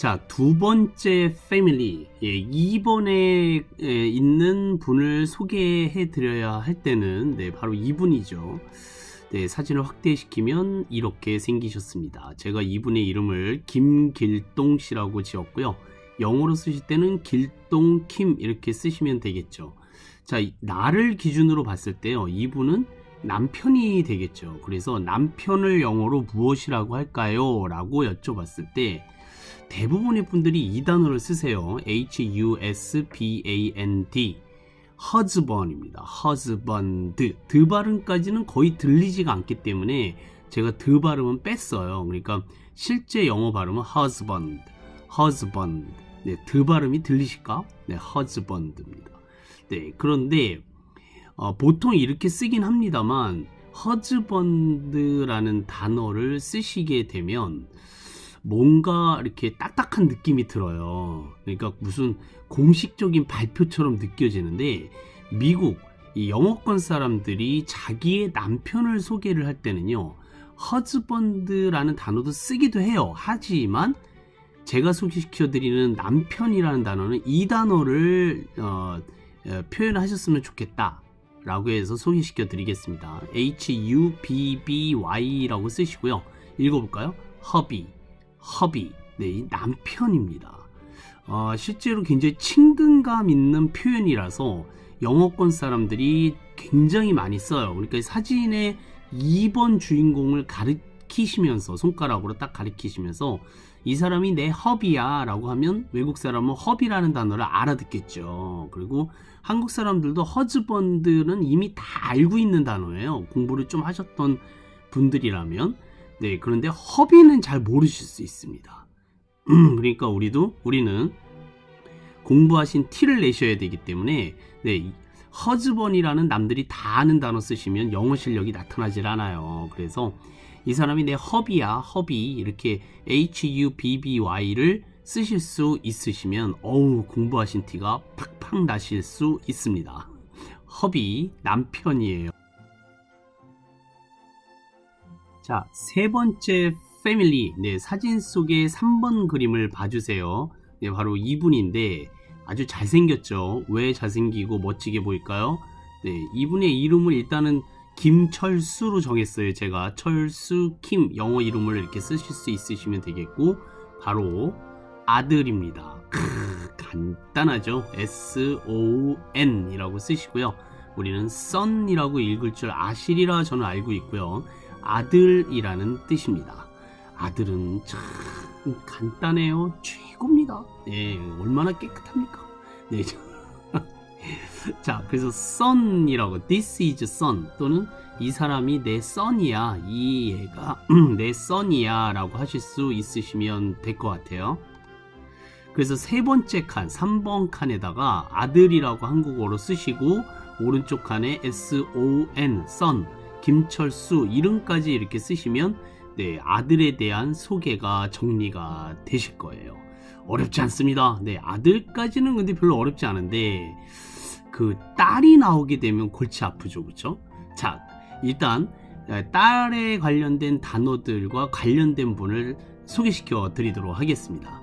자, 두 번째 패밀리, 2번에 있는 분을 소개해 드려야 할 때는 바로 이분이죠. 사진을 확대시키면 이렇게 생기셨습니다. 제가 이분의 이름을 김길동 씨라고 지었고요. 영어로 쓰실 때는 길동 킴 이렇게 쓰시면 되겠죠. 자, 나를 기준으로 봤을 때요, 이분은 남편이 되겠죠. 그래서 남편을 영어로 무엇이라고 할까요? 라고 여쭤봤을 때 대부분의 분들이 이 단어를 쓰세요. husband, husband입니다. husband. 드 발음까지는 거의 들리지가 않기 때문에 제가 드 발음은 뺐어요. 그러니까 실제 영어 발음은 husband. 드 발음이 들리실까? husband입니다. 그런데 보통 이렇게 쓰긴 합니다만 husband라는 단어를 쓰시게 되면 뭔가 이렇게 딱딱한 느낌이 들어요. 그러니까 무슨 공식적인 발표처럼 느껴지는데, 미국 이 영어권 사람들이 자기의 남편을 소개를 할 때는요, husband라는 단어도 쓰기도 해요. 하지만 제가 소개시켜드리는 남편이라는 단어는 이 단어를 표현하셨으면 좋겠다 라고 해서 소개시켜 드리겠습니다. hubby 라고 쓰시고요. 읽어볼까요? hubby. 이 남편입니다. 실제로 굉장히 친근감 있는 표현이라서 영어권 사람들이 굉장히 많이 써요. 그러니까 사진의 2번 주인공을 가리키시면서, 손가락으로 딱 가리키시면서 이 사람이 내 허비야 라고 하면 외국 사람은 허비라는 단어를 알아듣겠죠. 그리고 한국 사람들도 허즈번드는 이미 다 알고 있는 단어예요. 공부를 좀 하셨던 분들이라면. 그런데 허비는 잘 모르실 수 있습니다. 그러니까 우리는 공부하신 티를 내셔야 되기 때문에 허즈번이라는 남들이 다 아는 단어 쓰시면 영어 실력이 나타나질 않아요. 그래서 이 사람이 내 허비야, 허비, 이렇게 hubby를 쓰실 수 있으시면 공부하신 티가 팍팍 나실 수 있습니다. 허비, 남편이에요. 자, 세 번째 패밀리, 사진 속의 3번 그림을 봐주세요. 바로 이분인데 아주 잘생겼죠. 왜 잘생기고 멋지게 보일까요? 이분의 이름을 일단은 김철수로 정했어요. 제가 철수 킴, 영어 이름을 이렇게 쓰실 수 있으시면 되겠고, 바로 아들입니다. 간단하죠. son 이라고 쓰시고요. 우리는 son이라고 읽을 줄 아시리라 저는 알고 있고요. 아들이라는 뜻입니다. 아들은 참 간단해요. 최고입니다. 얼마나 깨끗합니까? 자, 그래서 son이라고, this is son, 또는 이 사람이 내 son이야, 이 애가 내 son이야 라고 하실 수 있으시면 될 것 같아요. 그래서 세 번째 칸, 3번 칸에다가 아들이라고 한국어로 쓰시고, 오른쪽 칸에 son, son, 김철수 이름까지 이렇게 쓰시면 아들에 대한 소개가 정리가 되실 거예요. 어렵지 않습니다. 아들까지는 근데 별로 어렵지 않은데 그 딸이 나오게 되면 골치 아프죠, 그렇죠? 자, 일단 딸에 관련된 단어들과 관련된 분을 소개시켜 드리도록 하겠습니다.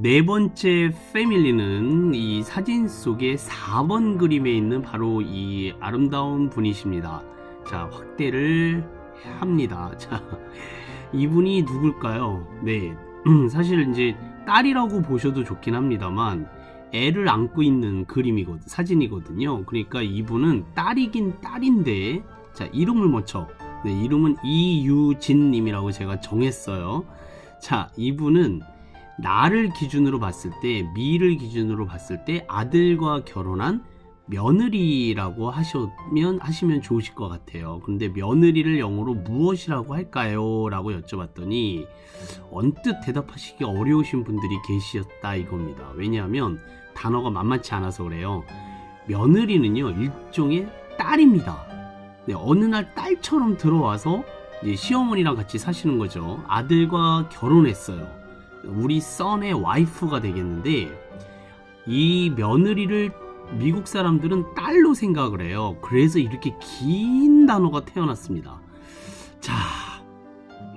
네 번째 패밀리는 이 사진 속의 4번 그림에 있는 바로 이 아름다운 분이십니다. 자, 확대를 합니다. 자, 이분이 누굴까요? 사실 이제 딸이라고 보셔도 좋긴 합니다만 애를 안고 있는 사진이거든요. 그러니까 이분은 딸이긴 딸인데, 자, 이름을 먼저, 이름은 이유진 님이라고 제가 정했어요. 자, 이분은 나를 기준으로 봤을 때, 미를 기준으로 봤을 때 아들과 결혼한 며느리라고 하시면 좋으실 것 같아요. 그런데 며느리를 영어로 무엇이라고 할까요? 라고 여쭤봤더니 언뜻 대답하시기 어려우신 분들이 계셨다 이겁니다. 왜냐하면 단어가 만만치 않아서 그래요. 며느리는요, 일종의 딸입니다. 어느 날 딸처럼 들어와서 이제 시어머니랑 같이 사시는 거죠. 아들과 결혼했어요. 우리 son의 와이프가 되겠는데, 이 며느리를 미국 사람들은 딸로 생각을 해요. 그래서 이렇게 긴 단어가 태어났습니다. 자,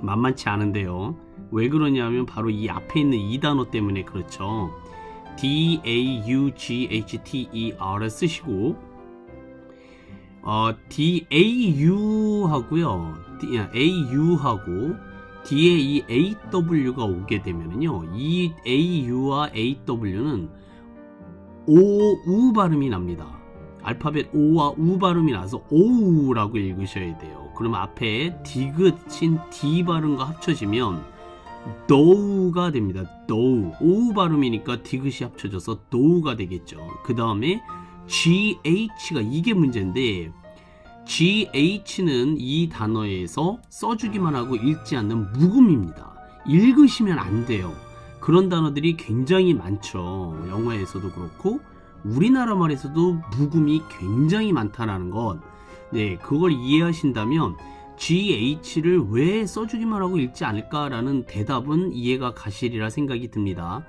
만만치 않은데요. 왜 그러냐면 바로 이 앞에 있는 이 단어 때문에 그렇죠. DAUGHTER을 쓰시고 DAU하고요. AU하고 뒤에 이 AW가 오게 되면요. 이 AU와 AW는 OU 발음이 납니다. 알파벳 O와 U 발음이 나서 OU라고 읽으셔야 돼요. 그러면 앞에 디귿인 D 발음과 합쳐지면 도우가 됩니다. 도우. OU 발음이니까 디귿이 합쳐져서 도우가 되겠죠. 그 다음에 GH가 이게 문제인데 GH는 이 단어에서 써주기만 하고 읽지 않는 묵음입니다. 읽으시면 안 돼요. 그런 단어들이 굉장히 많죠. 영어에서도 그렇고 우리나라 말에서도 묵음이 굉장히 많다라는 것. 네, 그걸 이해하신다면 GH를 왜 써주기만 하고 읽지 않을까라는 대답은 이해가 가시리라 생각이 듭니다.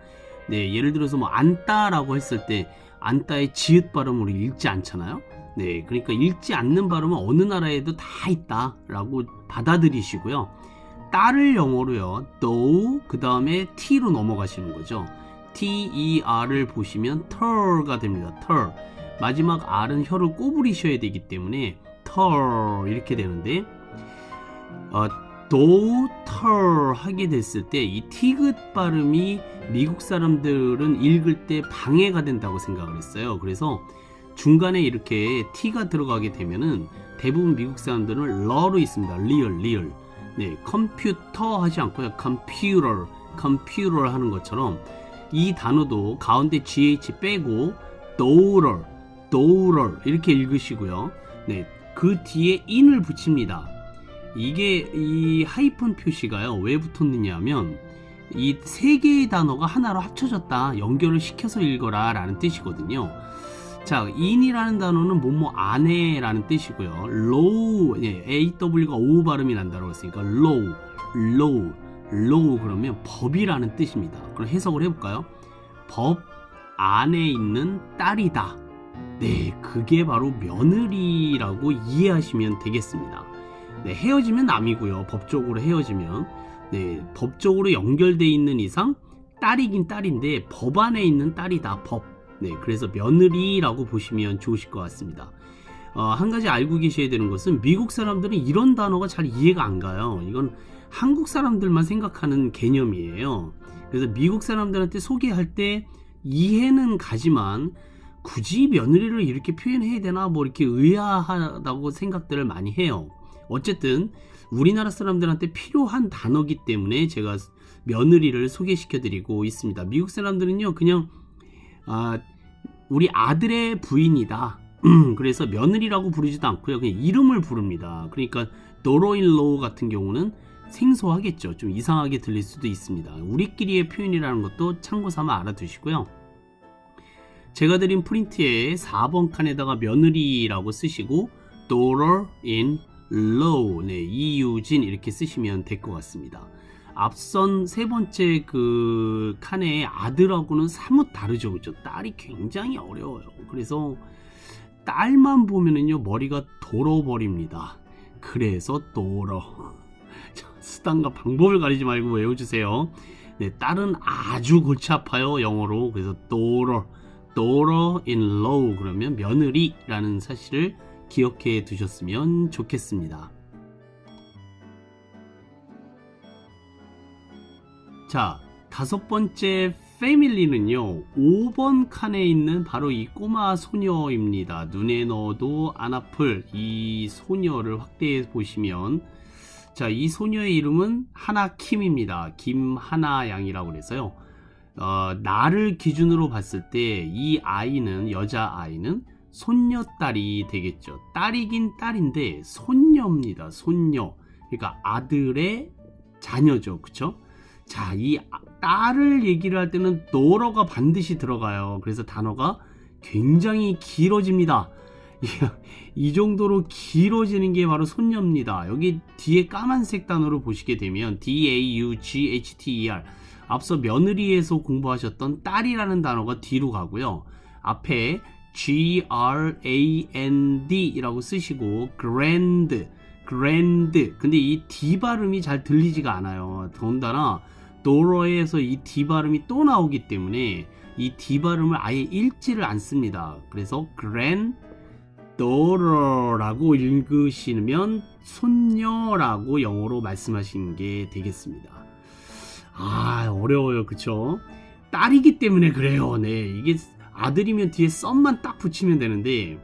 네, 예를 들어서 뭐 안따라고 했을 때 안따의 지읒 발음으로 읽지 않잖아요. 네, 그러니까 읽지 않는 발음은 어느 나라에도 다 있다라고 받아들이시고요. 딸을 영어로요, though, 그 다음에 t로 넘어가시는 거죠. ter을 보시면 ter가 됩니다. ter. 마지막 r은 혀를 꼬부리셔야 되기 때문에 ter 이렇게 되는데 though, ter 하게 됐을 때 이 티귿 발음이 미국 사람들은 읽을 때 방해가 된다고 생각을 했어요. 그래서 중간에 이렇게 t가 들어가게 되면은 대부분 미국 사람들은 러로 있습니다. 리얼. 네, 컴퓨터 하지 않고요. 컴퓨터 하는 것처럼 이 단어도 가운데 gh 빼고 daughter 이렇게 읽으시고요. 네, 그 뒤에 in을 붙입니다. 이게 이 하이픈 표시가요. 왜 붙었느냐 하면 이 세 개의 단어가 하나로 합쳐졌다. 연결을 시켜서 읽어라 라는 뜻이거든요. 자, in이라는 단어는 뭐뭐 안에라는 뜻이고요. low, 예, aw가 o 발음이 난다고 했으니까 low 그러면 법이라는 뜻입니다. 그럼 해석을 해볼까요? 법 안에 있는 딸이다. 네, 그게 바로 며느리라고 이해하시면 되겠습니다. 네, 헤어지면 남이고요. 법적으로 헤어지면, 네, 법적으로 연결되어 있는 이상 딸이긴 딸인데 법 안에 있는 딸이다. 법. 네, 그래서 며느리라고 보시면 좋으실 것 같습니다. 한 가지 알고 계셔야 되는 것은 미국 사람들은 이런 단어가 잘 이해가 안 가요. 이건 한국 사람들만 생각하는 개념이에요. 그래서 미국 사람들한테 소개할 때 이해는 가지만 굳이 며느리를 이렇게 표현해야 되나 뭐 이렇게 의아하다고 생각들을 많이 해요. 어쨌든 우리나라 사람들한테 필요한 단어기 때문에 제가 며느리를 소개시켜 드리고 있습니다. 미국 사람들은요 그냥 우리 아들의 부인이다. 그래서 며느리라고 부르지도 않고요. 그냥 이름을 부릅니다. 그러니까 daughter-in-law 같은 경우는 생소하겠죠. 좀 이상하게 들릴 수도 있습니다. 우리끼리의 표현이라는 것도 참고 삼아 알아두시고요. 제가 드린 프린트에 4번 칸에다가 며느리라고 쓰시고 daughter-in-law, 네, 이유진 이렇게 쓰시면 될 것 같습니다. 앞선 세 번째 그 칸의 아들하고는 사뭇 다르죠. 그죠? 딸이 굉장히 어려워요. 그래서 딸만 보면은요 머리가 돌아버립니다. 그래서 도러. 수단과 방법을 가리지 말고 외워주세요. 네, 딸은 아주 골치 아파요. 영어로. 그래서 daughter-in-law 그러면 며느리라는 사실을 기억해 두셨으면 좋겠습니다. 자, 다섯 번째 패밀리는요 5번 칸에 있는 바로 이 꼬마 소녀입니다. 눈에 넣어도 안 아플 이 소녀를 확대해 보시면, 자, 이 소녀의 이름은 하나킴입니다. 김하나 양이라고 그래서요. 나를 기준으로 봤을 때 이 아이는, 여자 아이는 손녀딸이 되겠죠. 딸이긴 딸인데 손녀입니다. 손녀. 그러니까 아들의 자녀죠. 그쵸? 자, 이 딸을 얘기를 할 때는 daughter가 반드시 들어가요. 그래서 단어가 굉장히 길어집니다. 이 정도로 길어지는 게 바로 손녀입니다. 여기 뒤에 까만색 단어로 보시게 되면 DAUGHTER, 앞서 며느리에서 공부하셨던 딸이라는 단어가 뒤로 가고요. 앞에 GRAND 이라고 쓰시고 grand, grand. 근데 이 D 발음이 잘 들리지가 않아요. 더군다나 daughter에서 이 D 발음이 또 나오기 때문에 이 D 발음을 아예 읽지를 않습니다. 그래서 granddaughter라고 읽으시면 손녀라고 영어로 말씀하시는 게 되겠습니다. 아, 어려워요. 그쵸? 딸이기 때문에 그래요. 네, 이게 아들이면 뒤에 썸만 딱 붙이면 되는데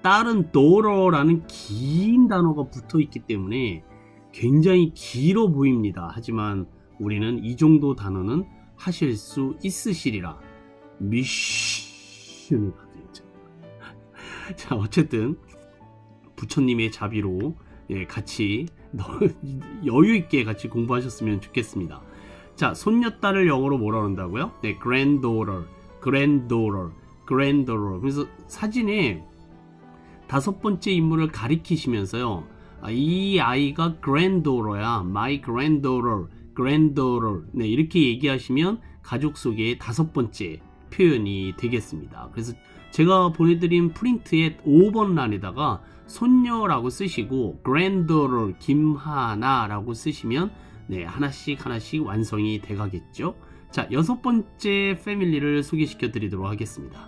딸은 daughter라는 긴 단어가 붙어 있기 때문에 굉장히 길어 보입니다. 하지만 우리는 이 정도 단어는 하실 수 있으시리라 미션을 받으죠. 자, 어쨌든 부처님의 자비로 같이 여유있게 같이 공부하셨으면 좋겠습니다. 자, 손녀딸을 영어로 뭐라 그런다고요? 네, granddaughter. 그래서 사진에 5번째 인물을 가리키시면서요, 이 아이가 granddaughter야, my granddaughter. 네, 이렇게 얘기하시면 가족 소개의 5번째 표현이 되겠습니다. 그래서 제가 보내드린 프린트의 5번 란에다가 손녀라고 쓰시고 granddaughter 김하나라고 쓰시면 네, 하나씩 완성이 돼 가겠죠. 자, 6번째 패밀리를 소개시켜 드리도록 하겠습니다.